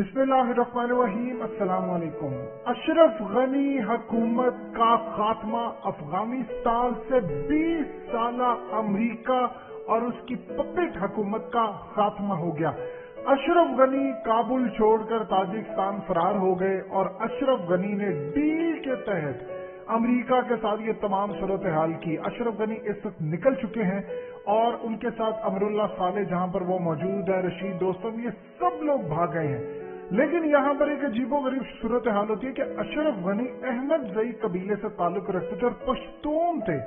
बिस्मिल्लाहिर्रहमानिर्रहीम। अस्सलाम वालेकुम। अशरफ गनी हुकूमत का खात्मा, अफगानिस्तान से 20 साल अमरीका और उसकी पपेट हुकूमत का खात्मा हो गया। अशरफ गनी काबुल छोड़कर ताजिकिस्तान फरार हो गए और अशरफ गनी ने डील के तहत अमरीका के साथ ये तमाम सूरत हाल की। अशरफ गनी इस वक्त निकल चुके हैं और उनके साथ अमरुल्लाह साले जहां पर वो मौजूद है, रशीद दोस्तम, ये सब लोग भाग गए हैं। लेकिन यहाँ पर एक अजीबोगरीब सूरत हाल होती है कि अशरफ गनी अहमद जई कबीले से ताल्लुक रखते थे और पश्तून थे।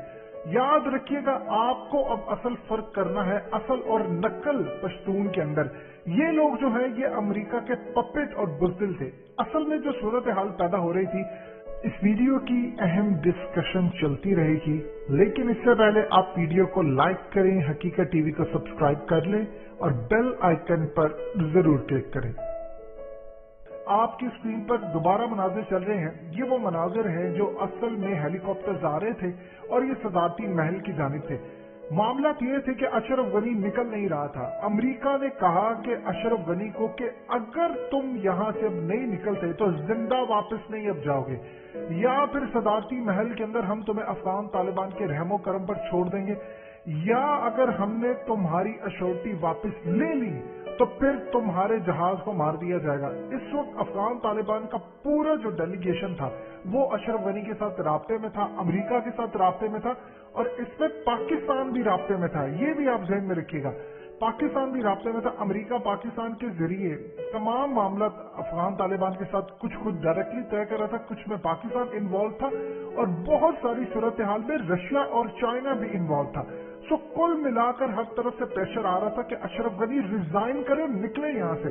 याद रखिएगा, आपको अब असल फर्क करना है असल और नकल पश्तून के अंदर। ये लोग जो है ये अमेरिका के पपेट और बुज़दिल थे। असल में जो सूरत हाल पैदा हो रही थी, इस वीडियो की अहम डिस्कशन चलती रहेगी, लेकिन इससे पहले आप वीडियो को लाइक करें, हकीकत टीवी को सब्सक्राइब कर लें और बेल आइकन पर जरूर क्लिक करें। आपकी स्क्रीन पर दोबारा मनाजिर चल रहे हैं। ये वो मनाजिर हैं जो असल में हेलीकॉप्टर आ रहे थे और ये सदारती महल की जानिब थे। मामला ये थे कि अशरफ गनी निकल नहीं रहा था। अमेरिका ने कहा कि अशरफ गनी को कि अगर तुम यहां से अब नहीं निकलते तो जिंदा वापस नहीं अब जाओगे, या फिर सदारती महल के अंदर हम तुम्हें अफगान तालिबान के रहमो करम पर छोड़ देंगे, या अगर हमने तुम्हारी अशोरिटी वापस ले ली तो फिर तुम्हारे जहाज को मार दिया जाएगा। इस वक्त अफगान तालिबान का पूरा जो डेलीगेशन था वो अशरफ गनी के साथ राब्ते में था, अमेरिका के साथ राब्ते में था और इसमें पाकिस्तान भी राब्ते में था। ये भी आप ध्यान में रखिएगा, पाकिस्तान भी राब्ते में था। अमेरिका पाकिस्तान के जरिए तमाम मामला अफगान तालिबान के साथ कुछ खुद डायरेक्टली तय कर रहा था, कुछ में पाकिस्तान इन्वॉल्व था और बहुत सारी सूरत हाल में रशिया और चाइना भी इन्वॉल्व था। सो कुल मिलाकर हर तरफ से प्रेशर आ रहा था कि अशरफ गनी रिजाइन करे, निकले यहां से।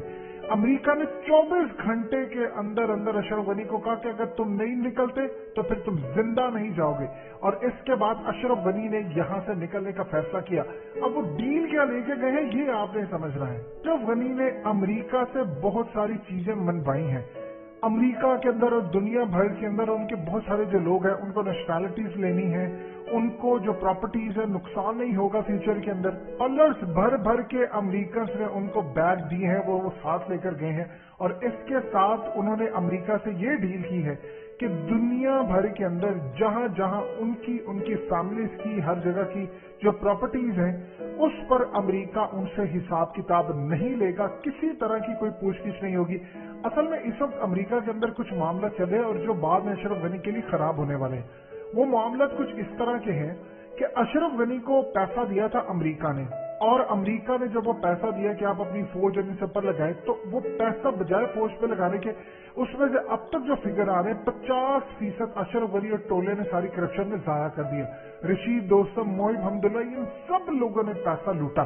अमेरिका ने 24 घंटे के अंदर अंदर अशरफ गनी को कहा कि अगर तुम नहीं निकलते तो फिर तुम जिंदा नहीं जाओगे, और इसके बाद अशरफ गनी ने यहां से निकलने का फैसला किया। अब वो डील क्या लेके गए हैं ये आपने समझना है। अशरफ गनी ने अमेरिका से बहुत सारी चीजें मनवाई हैं। अमेरिका के अंदर और दुनिया भर के अंदर उनके बहुत सारे जो लोग हैं उनको नेशनैलिटीज लेनी है, उनको जो प्रॉपर्टीज है नुकसान नहीं होगा फ्यूचर के अंदर। डॉलर्स भर भर के अमेरिकन ने उनको बैग दिए हैं, वो साथ लेकर गए हैं। और इसके साथ उन्होंने अमेरिका से ये डील की है कि दुनिया भर के अंदर जहां जहां उनकी फैमिलीज की हर जगह की जो प्रॉपर्टीज हैं उस पर अमेरिका उनसे हिसाब किताब नहीं लेगा, किसी तरह की कोई पूछगिछ नहीं होगी। असल में इस वक्त अमेरिका के अंदर कुछ मामला चले और जो बाद में अशरफ गनी के लिए खराब होने वाले हैं। वो मामला कुछ इस तरह के हैं कि अशरफ गनी को पैसा दिया था अमेरिका ने, और अमेरिका ने जब वो पैसा दिया कि आप अपनी फौज इन सब पर लगाएं, तो वो पैसा बजाय फौज पे लगाने के उसमें से अब तक जो फिगर आ रहे हैं 50% अशरफ गनी और टोले ने सारी करप्शन में जाया कर दिया। रशीद दोस्तम, मोइब हमदुल्ला, इन सब लोगों ने पैसा लूटा।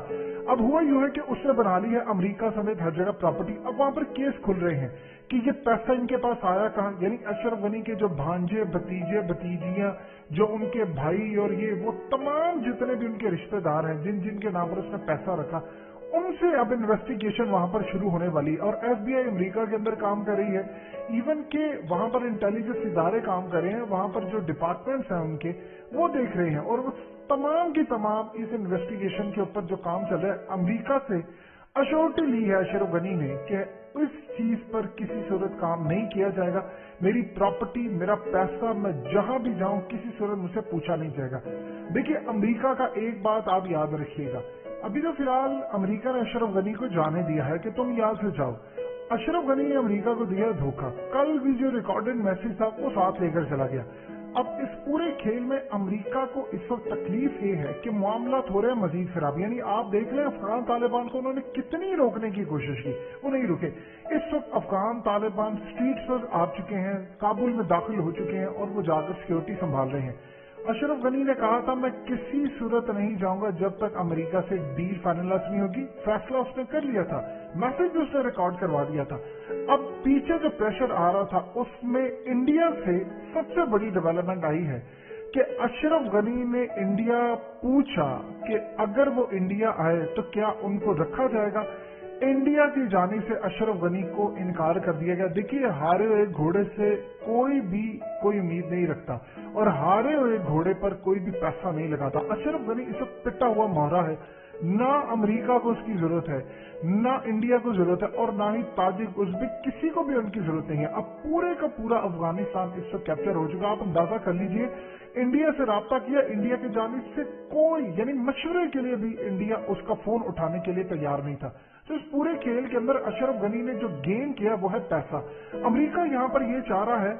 अब हुआ यूं है कि उसने बना ली है अमेरिका समेत हर जगह प्रॉपर्टी। अब वहां पर केस खुल रहे हैं कि ये पैसा इनके पास आया कहां। यानी अशरफ गनी के जो भांजे, भतीजे, भतीजियां, जो उनके भाई और ये वो तमाम जितने भी उनके रिश्तेदार हैं जिन जिन के नाम पर उसने पैसा रखा, उनसे अब इन्वेस्टिगेशन वहां पर शुरू होने वाली है। और एफबीआई अमेरिका के अंदर काम कर रही है, इवन के वहां पर इंटेलिजेंस इदारे काम कर रहे हैं, वहां पर जो डिपार्टमेंट्स हैं उनके वो देख रहे हैं, और वो तमाम की तमाम इस इन्वेस्टिगेशन के ऊपर जो काम चल रहा है। अमेरिका से अश्योरिटी ली है अशरफ गनी ने कि इस चीज पर किसी सूरत काम नहीं किया जाएगा, मेरी प्रॉपर्टी, मेरा पैसा, मैं जहां भी जाऊं किसी सूरत मुझसे पूछा नहीं जाएगा। देखिए, अमेरिका का एक बात आप याद रखिएगा, अभी तो फिलहाल अमेरिका ने अशरफ गनी को जाने दिया है कि तुम यहां से जाओ। अशरफ गनी ने अमेरिका को दिया धोखा। कल भी जो रिकॉर्डेड मैसेज था वो साथ लेकर चला गया। अब इस पूरे खेल में अमेरिका को इस वक्त तकलीफ ये है कि मामला हो रहा है मजीद खराब। यानी आप देख लें अफगान तालिबान को उन्होंने कितनी रोकने की कोशिश की, वो नहीं रुके। इस वक्त अफगान तालिबान स्ट्रीट्स पर आ चुके हैं, काबुल में दाखिल हो चुके हैं और वो जाकर सिक्योरिटी संभाल रहे हैं। अशरफ गनी ने कहा था मैं किसी सूरत नहीं जाऊंगा जब तक अमेरिका से डील फाइनलाइज नहीं होगी। फैसला उसने कर लिया था, मैसेज भी उसने रिकॉर्ड करवा दिया था। अब पीछे जो प्रेशर आ रहा था उसमें इंडिया से सबसे बड़ी डेवलपमेंट आई है कि अशरफ गनी ने इंडिया पूछा कि अगर वो इंडिया आए तो क्या उनको रखा जाएगा। इंडिया की जाने से अशरफ गनी को इनकार कर दिया गया। देखिए, हारे हुए घोड़े से कोई भी कोई उम्मीद नहीं रखता और हारे हुए घोड़े पर कोई भी पैसा नहीं लगाता। अशरफ गनी इस वक्त पिटा हुआ मोहरा है। ना अमेरिका को उसकी जरूरत है, ना इंडिया को जरूरत है, और ना ही ताजिक उज़्बेक किसी को भी उनकी जरूरत नहीं है। अब पूरे का पूरा अफगानिस्तान इस वक्त कैप्चर हो चुका। आप अंदाजा कर लीजिए, इंडिया से राब्ता किया, इंडिया की जानिब से कोई यानी मशवरे के लिए भी इंडिया उसका फोन उठाने के लिए तैयार नहीं था। तो इस पूरे खेल के अंदर अशरफ गनी ने जो गेम किया वो है पैसा। अमेरिका यहाँ पर ये चाह रहा है,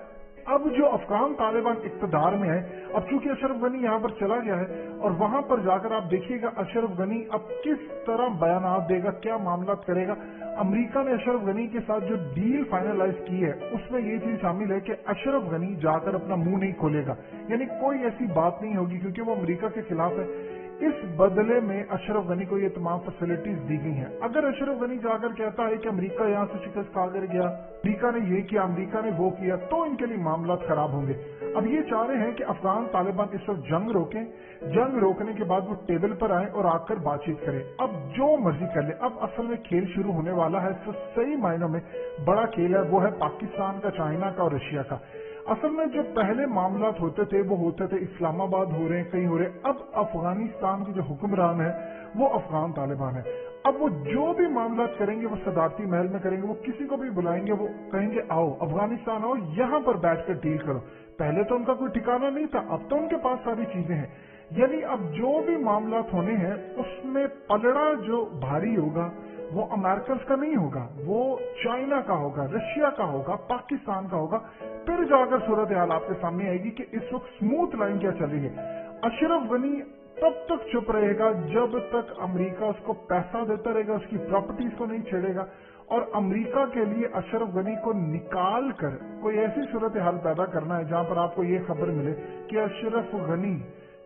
अब जो अफगान तालिबान इक़्तिदार में है, अब चूंकि अशरफ गनी यहाँ पर चला गया है और वहां पर जाकर आप देखिएगा अशरफ गनी अब किस तरह बयानात देगा, क्या मामला करेगा। अमेरिका ने अशरफ गनी के साथ जो डील फाइनलाइज की है उसमें ये चीज शामिल है कि अशरफ गनी जाकर अपना मुंह नहीं खोलेगा, यानी कोई ऐसी बात नहीं होगी क्योंकि वो अमेरिका के खिलाफ है। इस बदले में अशरफ गनी को ये तमाम फैसिलिटीज दी गई हैं। अगर अशरफ गनी जाकर कहता है कि अमेरिका यहाँ से शिकस्त खाकर गया, अमेरिका ने ये किया, अमेरिका ने वो किया, तो इनके लिए मामला खराब होंगे। अब ये चाह रहे हैं कि अफगान तालिबान इस वक्त जंग रोकें, जंग रोकने के बाद वो टेबल पर आए और आकर बातचीत करें। अब जो मर्जी कर ले, अब असल में खेल शुरू होने वाला है। तो सही मायनों में बड़ा खेल है, वो है पाकिस्तान का, चाइना का और रशिया का। असल में जो पहले मामला होते थे वो होते थे इस्लामाबाद हो रहे हैं, कहीं हो रहे हैं। अब अफगानिस्तान के जो हुक्मरान है वो अफगान तालिबान है। अब वो जो भी मामला करेंगे वो सदारती महल में करेंगे, वो किसी को भी बुलाएंगे, वो कहेंगे आओ अफगानिस्तान आओ, यहाँ पर बैठकर डील करो। पहले तो उनका कोई ठिकाना नहीं था, अब तो उनके पास सारी चीजें हैं। यानी अब जो भी मामला होने हैं उसमें पलड़ा जो भारी होगा वो अमेरिकन का नहीं होगा, वो चाइना का होगा, रशिया का होगा, पाकिस्तान का होगा। फिर जाकर सूरत हाल आपके सामने आएगी कि इस वक्त स्मूथ लाइन क्या चल रही है। अशरफ गनी तब तक चुप रहेगा जब तक अमेरिका उसको पैसा देता रहेगा, उसकी प्रॉपर्टीज को नहीं छेड़ेगा। और अमेरिका के लिए अशरफ गनी को निकाल कर कोई ऐसी सूरत हाल पैदा करना है जहां पर आपको ये खबर मिले कि अशरफ गनी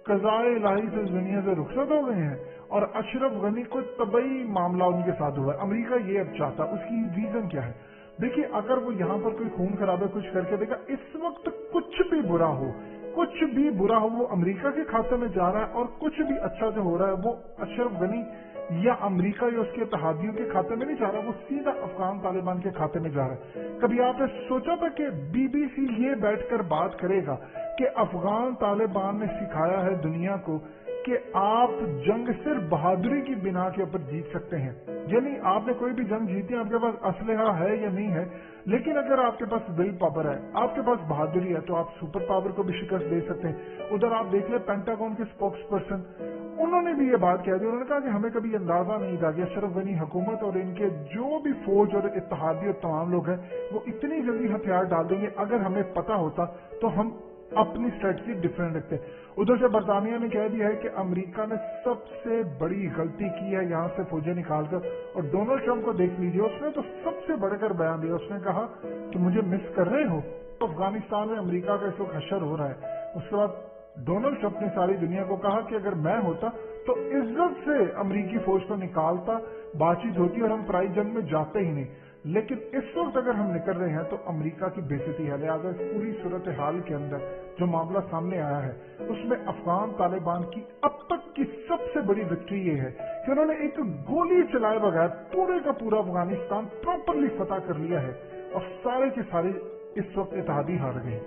कज़ाए इलाही से दुनिया से रुखसत हो गए हैं और अशरफ गनी को तबई मामला उनके साथ हुआ है। अमेरिका ये अब चाहता, उसकी रीजन क्या है? देखिए, अगर वो यहाँ पर कोई खून खराबे कुछ करके देगा, इस वक्त कुछ भी बुरा हो, कुछ भी बुरा हो, वो अमेरिका के खाते में जा रहा है, और कुछ भी अच्छा जो हो रहा है वो अशरफ गनी या अमेरिका या उसके इत्तेहादियों के खाते में नहीं जा रहा, वो सीधा अफगान तालिबान के खाते में जा रहा है। कभी आपने सोचा था कि बीबीसी ये बैठकर बात करेगा कि अफगान तालिबान ने सिखाया है दुनिया को कि आप जंग सिर्फ बहादुरी की बिना के ऊपर जीत सकते हैं। यानी आपने कोई भी जंग जीती, आपके पास असलहा है या नहीं है, लेकिन अगर आपके पास विल पावर है, आपके पास बहादुरी है, तो आप सुपर पावर को भी शिकस्त दे सकते हैं। उधर आप देख ले पेंटागन के स्पोक्स पर्सन, उन्होंने भी ये बात कह दी। उन्होंने कहा कि हमें कभी अंदाजा नहीं था कि अशरफ गनी हुकूमत और इनके जो भी फौज और इत्तेहादी और तमाम लोग हैं वो इतनी जल्दी हथियार डाल देंगे। अगर हमें पता होता तो हम अपनी स्ट्रेटजी डिफरेंट रखते। उधर से बरतानिया ने कह दिया है कि अमेरिका ने सबसे बड़ी गलती की है यहाँ से फौजें निकालकर। और डोनाल्ड ट्रंप को देख लीजिए, उसने तो सबसे बढ़कर बयान दिया। उसने कहा कि मुझे मिस कर रहे हो। तो अफगानिस्तान में अमेरिका का इस वक्त हशर हो रहा है। उसके बाद डोनाल्ड ट्रंप ने सारी दुनिया को कहा कि अगर मैं होता तो इज्जत से अमेरिकी फौज को निकालता, बातचीत होती और हम पराई जंग में जाते ही नहीं। लेकिन इस वक्त अगर हम निकल रहे हैं तो अमेरिका की बेइज्जती है। लिहाजा इस पूरी सूरत हाल के अंदर जो मामला सामने आया है उसमें अफगान तालिबान की अब तक की सबसे बड़ी विक्ट्री ये है कि उन्होंने एक गोली चलाए बगैर पूरे का पूरा अफगानिस्तान प्रॉपरली फतह कर लिया है और सारे के सारे इस वक्त इत्तेहादी हार गए।